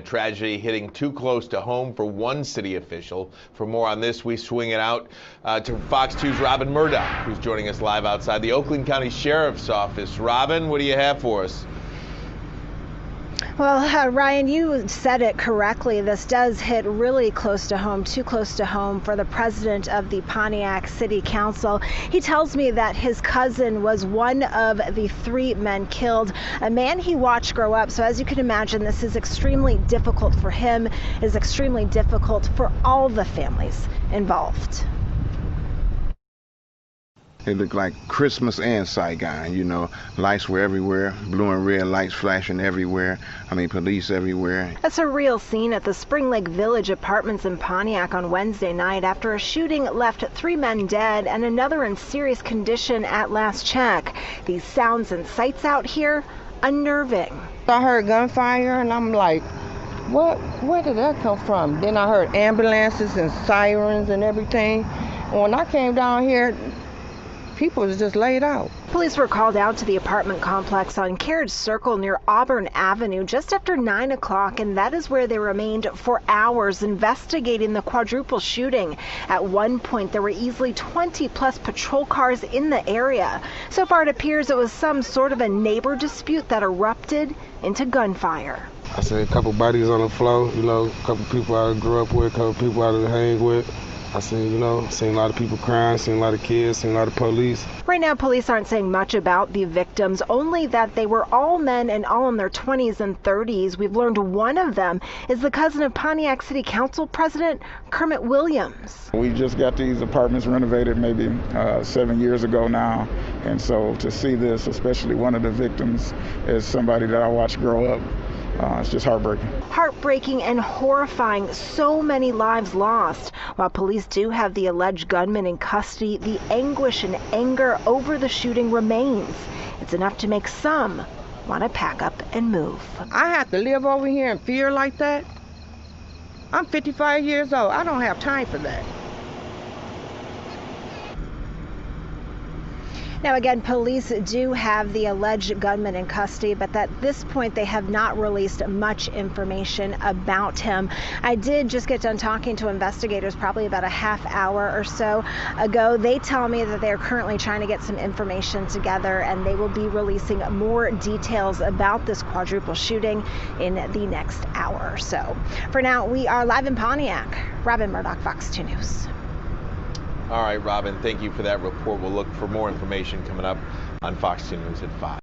Tragedy hitting too close to home for one city official. For more on this, we swing it out to Fox 2's Robin Murdoch, who's joining us live outside the Oakland County Sheriff's Office. Robin, what do you have for us? Well, Ryan, you said it correctly. This does hit really close to home, too close to home for the president of the Pontiac City Council. He tells me that his cousin was one of the three men killed, a man he watched grow up. So as you can imagine, this is extremely difficult for him. It is extremely difficult for all the families involved. It looked like Christmas and Saigon, you know. Lights were everywhere, blue and red lights flashing everywhere. Police everywhere. That's a real scene at the Spring Lake Village Apartments in Pontiac on Wednesday night after a shooting left 3 men dead and another in serious condition at last check. These sounds and sights out here, unnerving. I heard gunfire and I'm like, what? Where did that come from? Then I heard ambulances and sirens and everything. And when I came down here, people was just laid out. Police were called out to the apartment complex on Carriage Circle near Auburn Avenue just after 9 o'clock, and that is where they remained for hours investigating the quadruple shooting. At one point, there were easily 20-plus patrol cars in the area. So far, it appears it was some sort of a neighbor dispute that erupted into gunfire. I see a couple bodies on the floor, you know, a couple people I grew up with, a couple people I hang with. I seen a lot of people crying, seen a lot of kids, seen a lot of police. Right now, police aren't saying much about the victims, only that they were all men and all in their 20s and 30s. We've learned one of them is the cousin of Pontiac City Council President Kermit Williams. We just got these apartments renovated maybe 7 years ago now, and so to see this, especially one of the victims, is somebody that I watched grow up. It's just heartbreaking. Heartbreaking and horrifying. So many lives lost. While police do have the alleged gunman in custody, the anguish and anger over the shooting remains. It's enough to make some want to pack up and move. I have to live over here in fear like that? I'm 55 years old. I don't have time for that. Now, again, police do have the alleged gunman in custody, but at this point, they have not released much information about him. I did just get done talking to investigators probably about a half hour or so ago. They tell me that they're currently trying to get some information together, and they will be releasing more details about this quadruple shooting in the next hour or so. For now, we are live in Pontiac. Robin Murdoch, Fox 2 News. All right, Robin, thank you for that report. We'll look for more information coming up on Fox 2 News at 5.